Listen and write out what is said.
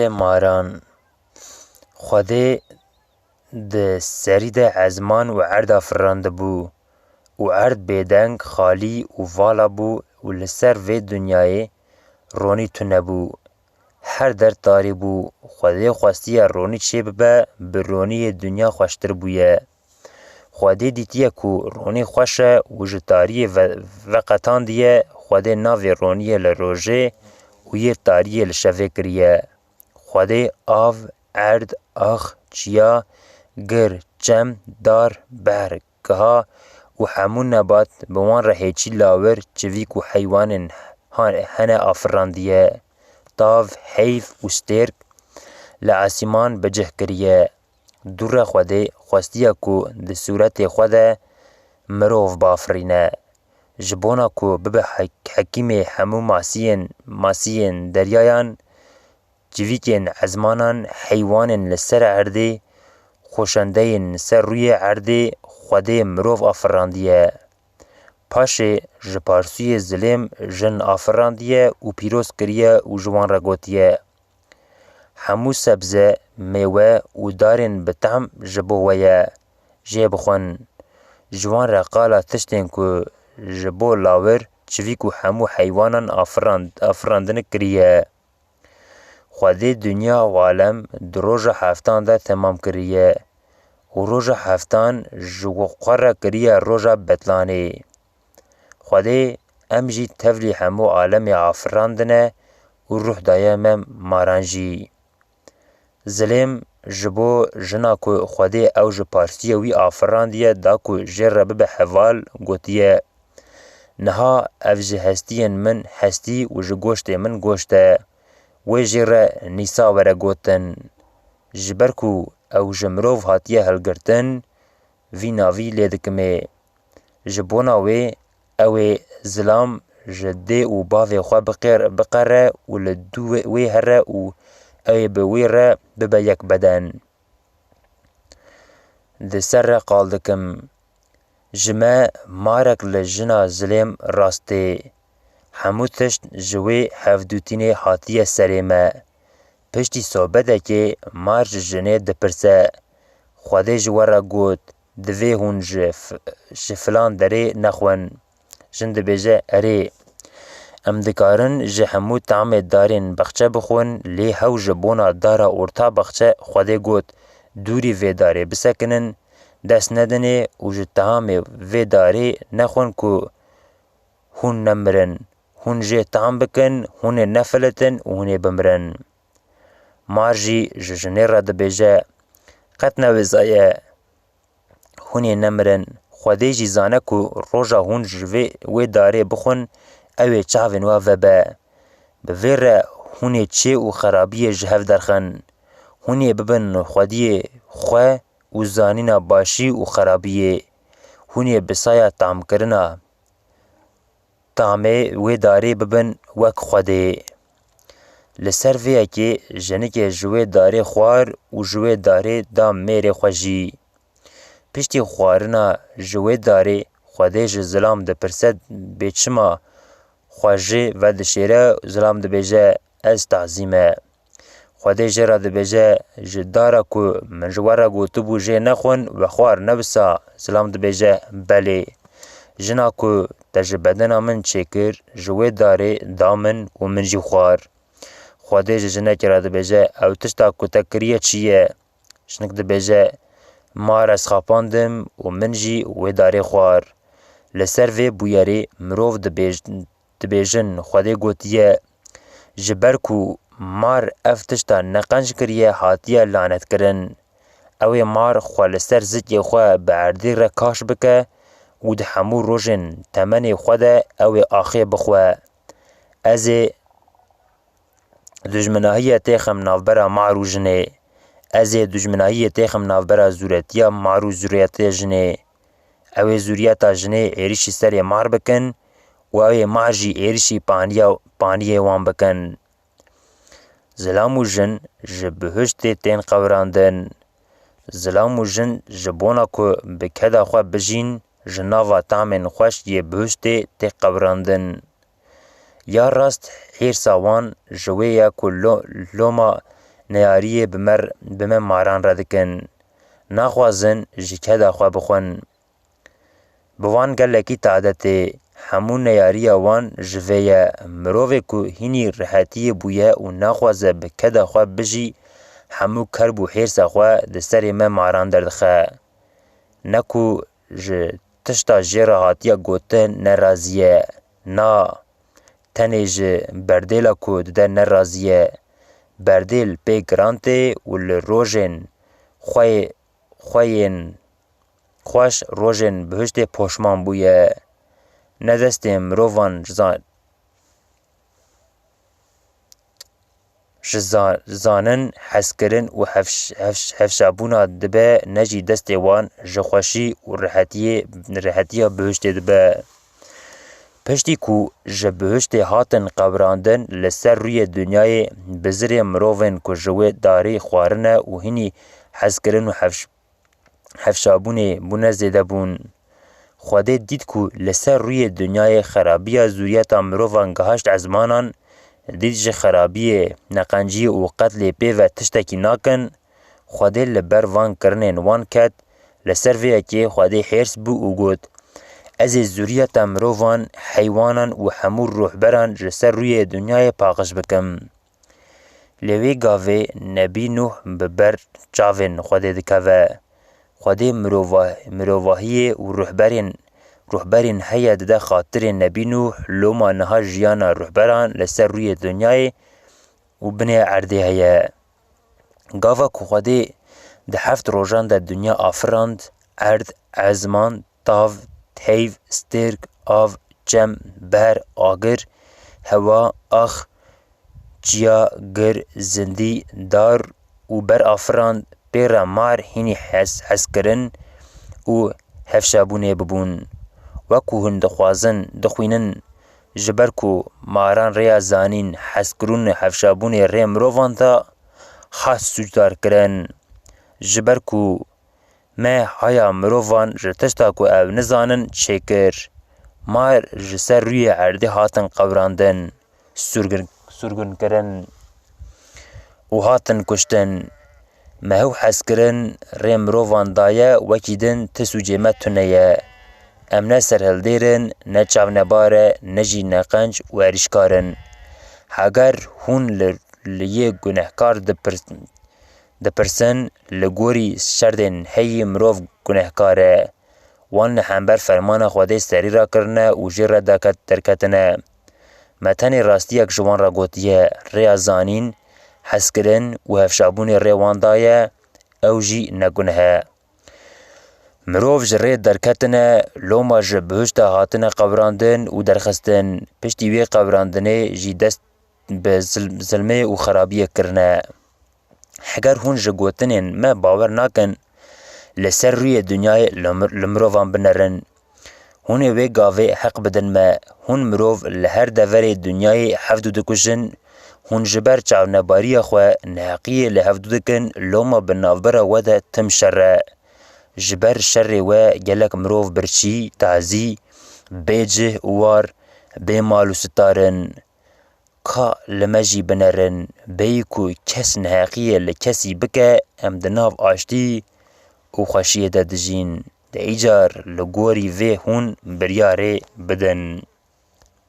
ماران خودê di serî de ezman û erda firandibû û erd bêdeng, xalî û vala bû û li ser vê dinyayê ronî tune bû. Her derd darî bû. Xwedê xwestiye ronî çêbibe, bi roniyê dinya xweştir bûye. Xwedê dîtiye ku ronî xweş e û ji tariyê veqetandiye, Xwedê navê roniyê li rojê û yê tariyê li şevê kiriye. Xwedê av, erd, ax, çiya, gir, çem, dar, ber, giha û hemû nebat bi wan re hêçî lawir, çivîk û heywanên hene afirandiye. Tav, heyv û stêrk li esîman bicih kiriye. Dû re Xwedê xwestiye ku di sûretê xwe de mirov bafirîne, ji bona ku bibe hekîmê hemû masiyên deryayan, civîkên ezmanan, heywanên li ser erdê, xoşendeyên li ser rûyê erdê Xwedê mirov afirandiye. Paşê ji parsûyê zilêm jin afirandiye û pîroz kiriye û ji wan re gotiye: hemû sebze, mêwe û darên bi tehm ji bo we ye, jê bixwin. Ji wan re qala tiştên ku ji bo lawir, çivîk û hemû heywanan afirandinik kiriye. Xwedê dinya û alem di roja heftan de temam kiriye û roja heftan ji xwe re kiriye roja betlanê. Xwedê em jî tevlî hemû alemê afirandine û ruh daye me maran jî. Zilêm ji bo jina ku Xwedê ew ji parsûyê wî afirandiye da ku jê re bibe heval, gotiye: niha ev ji hestiyên min hestî û ji goştê min goşt e, wê jê re nîsa were gotin. Ji ber ku ew ji mirov hatiye hilgirtin, vî navî lê dikimê. Ji bona wê ew ê zilam ji dê û bavê xwe biqere û li dû wê here û ew ê bi wê re bibe yek beden. Di ser re qal dikim: ji me marek li jina zilêm rast tê. Hemû tişt ji wê hevdûtînê hatiye serê me. Piştî sobedekê mar ji jinê dipirse: Xwedê ji we re got, divê hûn ji filan derê nexwin. Jin dibêje: erê, em dikarin ji hemû temê darên bexçe bixwin, lê hew ji bona dara orta bexçe Xwedê got: dûrî vê darê bisekinin, dest nedinê û ji temê vê darê nexwin ku hûn nemirin. Hûn jê tem bikin, hûn ê nefilitin û hûn ê bimirin. Mar jî ji jinê re dibêje: qet newizaye, hûn ê nemirin. Xwedê jî zane ku roja hûn ji wê darê bixwin, ew ê çavên we vebe. Bi vê re hûn ê çê û xerabiyê ji hev derxin. Hûn ê bibin xwediyê xwe û zanîna başî û xerabiyê. Hûn ê bi saya temkirina temê wê darê bibin wek Xwedê. Li ser vê yekê jinikê ji wê darê xwar û ji wê darê da mêrê xwe jî. Piştî xwarina ji wê darê, Xwedê ji zilam dipirse bêçima xwe jê vedişêre, zilam dibêje: ez tezî me. Xwedê jê re dibêje: ji dara ku min ji we re gotibû jê nexwin, we xwar nebisa. Zilam dibêje: belê. Jina ku te ji bedena min çêkir, ji wê darê da min û min jî xwar. Xwedê ji jinekê re dibêje: ew tişta ku te kiriye çi ye? Jinik dibêje: mar ez xapandim û min jî wê darê xwar. Li ser vê bûyerê mirov dibêjin Xwedê gotiye: ji ber ku mar ev tişta neqenc kiriye hatiye lanetkirin. Ew ê mar xwe li ser zikê xwe bi erdê re kaş bike û di hemû rojên temenê xwe de ew ê axê bixwe. Ez ê dijminahiyê têxim navbera mar û jinê. Ez ê dijminahiyê têxim navbera zûretiya mar û zûretiya jinê. Ew ê zûriyeta jinê êrişî serê mar bikin û ew ê mar jî êrişî paniyê wan bikin. Zilam û jin ji bihiştê tên qewirandin. Zilam û jin ji bona ku bi keda xwe bijîn, ji nava temên xweş yê bihiştê tê qewirandin. Ya rast hêrsa wan ji wê ye ku loma نیاریه بمه ماران را دکن ناخوازن جی کدا خواه بخون بوان گلکی تعدته همون نیاری وان جویه مروه که هینی رحتی بویه و ناخوازه بکدا خواه بجی همو کرب و حیرس خواه دستر ما ماران دردخه نکو تشتا جیره هاتیا گوتن نرازیه نا تنه جه بردیلا که ده نرازیه بردیل پی گرانته و لروژن خوش روژن بهشت پوشمان بویه ندسته مروان زانن حسکرن و حفشابونا دبه نجی دست وان جخوشی و رحتیه بهشت دبه پشتی کو جبهشت هاتن قبراندن لسر روی دنیای بزر مروون کو جوه داری خوارنه و هنی حسکرن و حفشابونه بونه زیده بون خواده دید کو لسر روی دنیای خرابی زوریتا مروون گهشت ازمانان دید جه خرابی نقنجی و قتل پی و تشتکی ناکن خواده لبر وان کرنین وان کد لسر وی اکی خواده حیرس بو و گود از زوریت مروان حیوانان و همور روحبران جسر روی دنیای پاقش بکم لوی گاوه نبی نوح ببر چاوین خواده دکوه خواده مروواهی و روحبرین هید ده خاطر نبی نوح لوما نها جیانا روحبران لسر روی دنیای و بنی عرده هیا گاوه که خواده ده هفت روژان ده دنیا آفراند عرد ازمان تاو تیو سترگ آو جم بر آگر هوا اخ جیا گر زندی دار و بر آفراند پیر مار هینی حس کرن و هفشابونه ببون وکو هن دخوینن جبر کو ماران ریا زانین حس کرون هفشابونه ری مروان تا خاص سجدار کرن جبر کو ما هایا مروان جتشتا کو او نزانن چکر مار جسر روی عرده هاتن قبراندن سرگن کرن و هاتن کشتن مهو حس کرن ری مروان دایه وکیدن تسو جیمت تنیه ام نسر هلدیرن نچاو نباره نجی نقنج و ارشکارن اگر هون لیه گنهکار دپرسن لگوری شردن هی مروف گنهکاره وان همبر فرمان خواده سری را کرنه و جیر را درکتنه متن راستی اک جوان را گوتیه ریا زانین حس کرن و هفشابون ریوان دایه او جی نگنه مروف جره درکتنه لوما جبهشت هاتنه قبراندن و درخستن پشتی وی قبراندنه جی دست به ظلمه و خرابیه کرنه اگر هون جگوتنین ما باور ناکن لسر روی دنیای لمروفان بنرن هون وی گاوه حق بدن ما هون مروف لهر دور دنیای حفظو دکشن هون جبر چاو نباری خواه نحقیه لحفظو دکن لوما بنافبر وده تم شره جبر شر و گلک مروف برچی تعزی بیجه وار بی مالو ستارن کا لمجی بنرن بیکو کس نحقیه لکسی بکه ام دناف آشتی و خوشیه دجین ده ایجار لگوری وی هون بریاره بدن